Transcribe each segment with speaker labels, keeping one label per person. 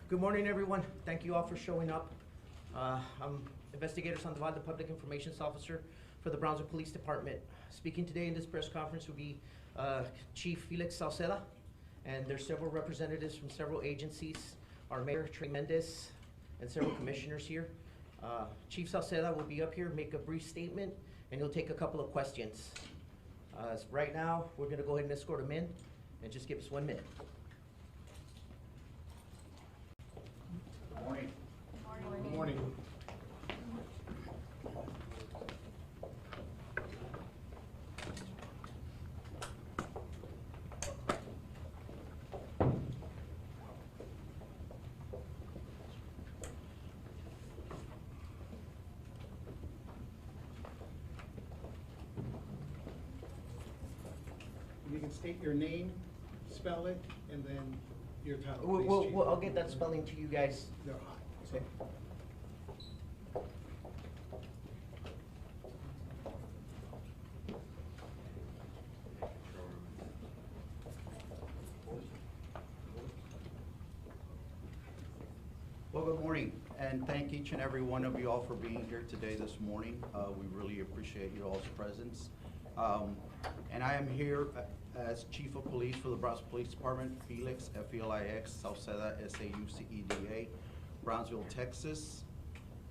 Speaker 1: Good morning, everyone. Thank you all for showing up. I'm Investigator Sandoval, the Public Information Officer for the Brownsville Police Department. Speaking today in this press conference will be Chief Felix Sauceda, and there's several representatives from several agencies, our Mayor, Trey Mendez, and several commissioners here. Chief Sauceda will be up here, make a brief statement, and he'll take a couple of questions. Right now, we're gonna go ahead and escort him in, and just give us 1 minute.
Speaker 2: Morning.
Speaker 3: Good morning. You can state your name, spell it, and then your title. Police Chief.
Speaker 1: I'll get that spelling to you guys.
Speaker 3: They're high.
Speaker 1: Okay.
Speaker 2: Well, good morning, and thank each and every one of you all for being here today this morning. We really appreciate you all's presence. And I am here as Chief of Police for the Brownsville Police Department, Felix, F-E-L-I-X, Sauceda, S-A-U-C-E-D-A, Brownsville, Texas.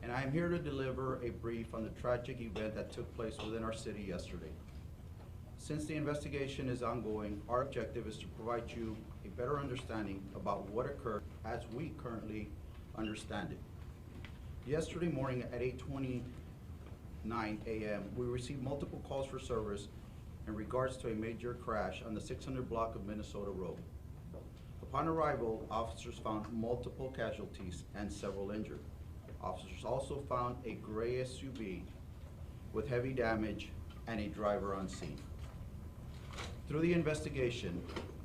Speaker 2: And I am here to deliver a brief on the tragic event that took place within our city yesterday. Since the investigation is ongoing, our objective is to provide you a better understanding about what occurred as we currently understand it. Yesterday morning at 8:29 a.m., we received multiple calls for service in regards to a major crash on the 600 block of Minnesota Road. Upon arrival, officers found multiple casualties and several injured. Officers also found a gray SUV with heavy damage and a driver on scene. Through the investigation,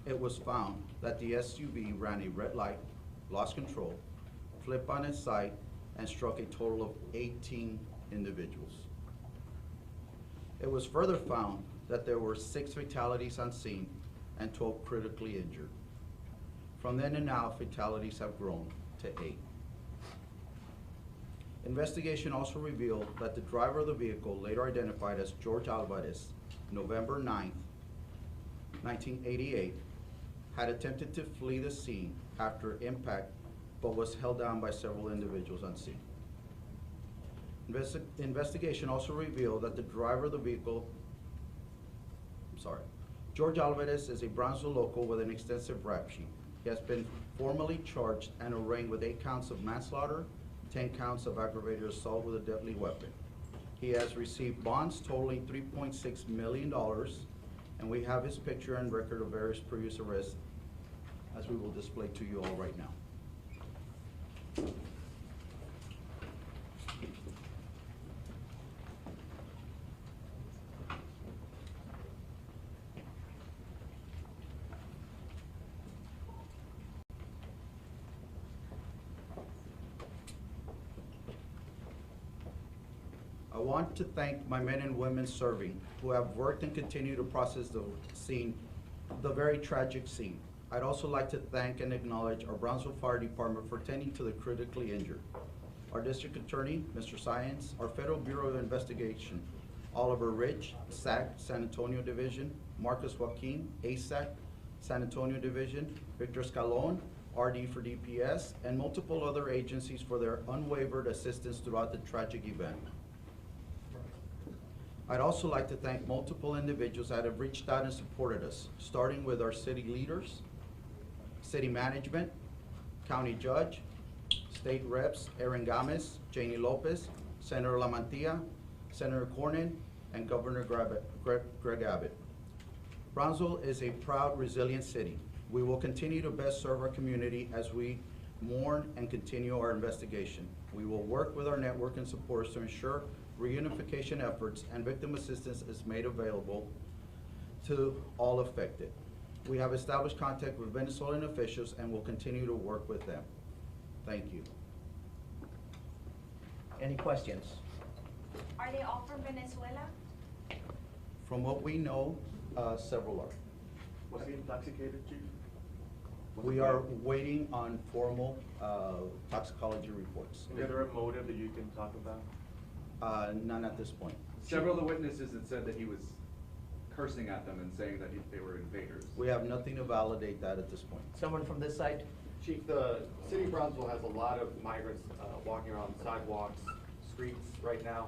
Speaker 2: it was found that the SUV ran a red light, lost control, flipped on its side, and struck a total of 18 individuals. It was further found that there were 6 fatalities on scene and 12 critically injured. From then and now, fatalities have grown to 8. Investigation also revealed that the driver of the vehicle, later identified as George Alvarez, November 9th, 1988, had attempted to flee the scene after impact, but was held down by several individuals on scene. Investigation also revealed that the driver of the vehicle, George Alvarez is a Brownsville local with an extensive rap sheet. He has been formally charged and arraigned with 8 counts of manslaughter, 10 counts of aggravated assault with a deadly weapon. He has received bonds totaling $3.6 million, and we have his picture and record of various previous arrests, as we will display to you all right now. I want to thank my men and women serving who have worked and continue to process the scene, the very tragic scene. I'd also like to thank and acknowledge our Brownsville Fire Department for tending to the critically injured. Our District Attorney, Mr. Science, our Federal Bureau of Investigation, Oliver Rich, SAC, San Antonio Division, Marcus Joaquin, ASAC, San Antonio Division, Victor Escalon, RD for DPS, and multiple other agencies for their unwavered assistance throughout the tragic event. I'd also like to thank multiple individuals that have reached out and supported us, starting with our city leaders, city management, county judge, state reps, Aaron Gomez, Janie Lopez, Senator Lamantilla, Senator Cornyn, and Governor Greg Abbott. Brownsville is a proud, resilient city. We will continue to best serve our community as we mourn and continue our investigation. We will work with our network and supporters to ensure reunification efforts and victim assistance is made available to all affected. We have established contact with Venezuelan officials and will continue to work with them. Thank you.
Speaker 1: Any questions?
Speaker 4: Are they all from Venezuela?
Speaker 2: From what we know, several are.
Speaker 3: Was he intoxicated, Chief?
Speaker 2: We are waiting on formal toxicology reports.
Speaker 5: Is there a motive that you can talk about?
Speaker 2: None at this point.
Speaker 6: Several of the witnesses had said that he was cursing at them and saying that they were invaders.
Speaker 2: We have nothing to validate that at this point.
Speaker 1: Someone from this side?
Speaker 5: Chief, the city of Brownsville has a lot of migrants walking around sidewalks, streets right now.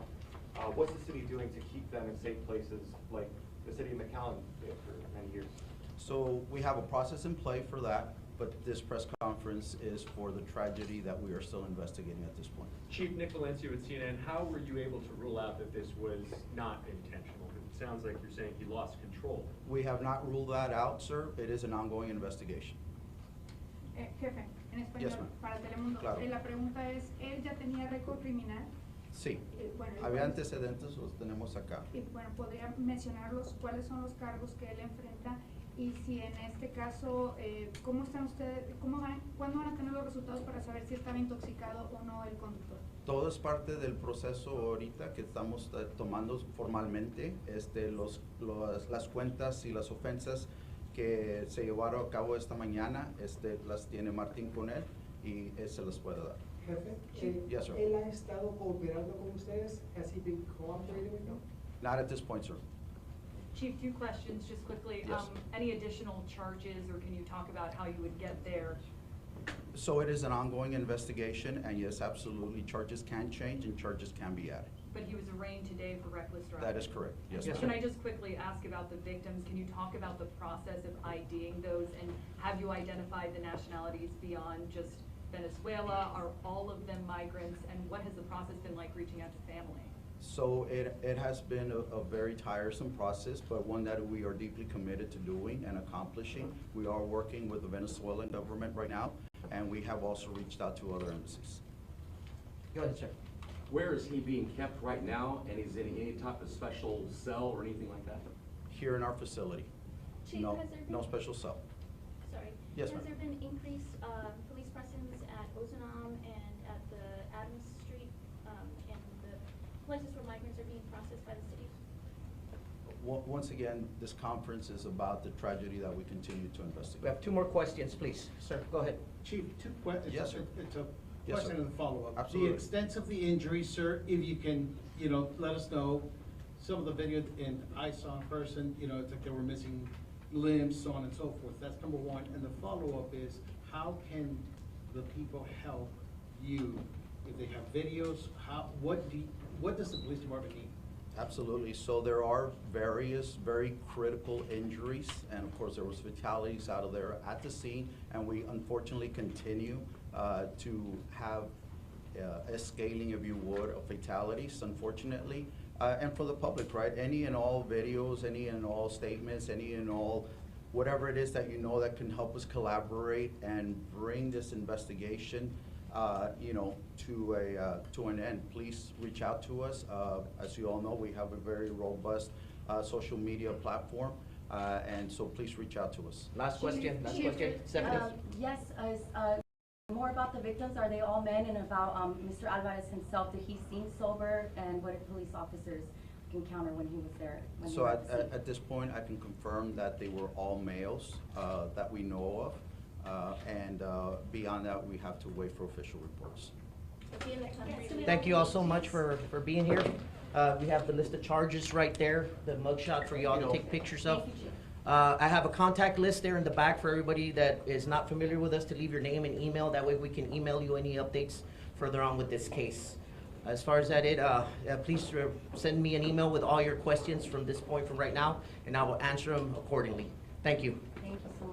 Speaker 5: What's the city doing to keep them in safe places like the city of McAllen did for many years?
Speaker 2: So we have a process in play for that, but this press conference is for the tragedy that we are still investigating at this point.
Speaker 7: Chief Nick Valencia with CNN, how were you able to rule out that this was not intentional? It sounds like you're saying he lost control.
Speaker 2: We have not ruled that out, sir. It is an ongoing investigation.
Speaker 8: Jefe, en español,
Speaker 2: Yes, ma'am.
Speaker 8: para Telemundo.
Speaker 2: Claro.
Speaker 8: La pregunta es, ¿él ya tenía récord criminal?
Speaker 2: Sí.
Speaker 8: Bueno,
Speaker 2: Había antecedentes, los tenemos acá.
Speaker 8: y bueno, ¿podría mencionarlos cuáles son los cargos que él enfrenta? Y si en este caso, ¿cómo están ustedes, cuándo van a tener los resultados para saber si estaba intoxicado o no el conductor?
Speaker 2: Todo es parte del proceso ahorita que estamos tomando formalmente, las cuentas y las ofensas que se llevaron a cabo esta mañana, las tiene Martín con él y él se las puede dar.
Speaker 9: Jefe,
Speaker 2: Yes, sir.
Speaker 9: ¿él ha estado cooperando con ustedes? Has he been cooperating with you?
Speaker 2: Not at this point, sir.
Speaker 10: Chief, two questions just quickly.
Speaker 2: Yes.
Speaker 10: Any additional charges, or can you talk about how you would get there?
Speaker 2: So it is an ongoing investigation, and yes, absolutely, charges can change and charges can be added.
Speaker 10: But he was arraigned today for reckless driving.
Speaker 2: That is correct, yes,
Speaker 1: Yes,
Speaker 2: ma'am.
Speaker 10: Can I just quickly ask about the victims? Can you talk about the process of IDing those, and have you identified the nationalities beyond just Venezuela? Are all of them migrants, and what has the process been like reaching out to family?
Speaker 2: So it has been a very tiresome process, but one that we are deeply committed to doing and accomplishing. We are working with the Venezuelan government right now, and we have also reached out to other embassies.
Speaker 1: Go ahead, sir.
Speaker 11: Where is he being kept right now, and is in any type of special cell or anything like that?
Speaker 2: Here in our facility.
Speaker 12: Chief,
Speaker 2: No,
Speaker 12: has there been-
Speaker 2: no special cell.
Speaker 12: Sorry.
Speaker 2: Yes,
Speaker 12: Has
Speaker 2: ma'am.
Speaker 12: there been increased police presence at Ozanam and at the Adams Street and the places where migrants are being processed by the city?
Speaker 2: Once again, this conference is about the tragedy that we continue to
Speaker 1: We
Speaker 2: investigate.
Speaker 1: have two more questions, please. Sir, go ahead.
Speaker 3: Chief, two questions.
Speaker 2: Yes, sir.
Speaker 3: It's a
Speaker 2: Yes, sir.
Speaker 3: question and a follow-up.
Speaker 2: Absolutely.
Speaker 3: The extent of the injury, sir, if you can, let us know. Some of the video, and I saw in person, it's like they were missing limbs, so on and so forth. That's number one. And the follow-up is, how can the people help you? If they have videos, what does the police department need?
Speaker 2: Absolutely. So there are various very critical injuries, and of course there was fatalities out of there at the scene, and we unfortunately continue to have a scaling, if you would, of fatalities, unfortunately. And for the public, right? Any and all videos, any and all statements, any and all, whatever it is that you know that can help us collaborate and bring this investigation to an end. Please reach out to us. As you all know, we have a very robust social media platform, and so please reach out to us.
Speaker 1: Last question,
Speaker 8: Chief,
Speaker 1: Stephanie.
Speaker 13: Yes, more about the victims. Are they all men? And about Mr. Alvarez himself, did he seem sober? And what did police officers encounter when he was there?
Speaker 2: So at this point, I can confirm that they were all males that we know of. And beyond that, we have to wait for official reports.
Speaker 12: Was he in the country?
Speaker 1: Thank you all so much for being here. We have the list of charges right there, the mugshot for y'all to take pictures of.
Speaker 13: Thank you, Chief.
Speaker 1: I have a contact list there in the back for everybody that is not familiar with us to leave your name and email. That way we can email you any updates further on with this case. As far as that, please send me an email with all your questions from this point from right now, and I will answer them accordingly. Thank you.
Speaker 13: Thank you so much.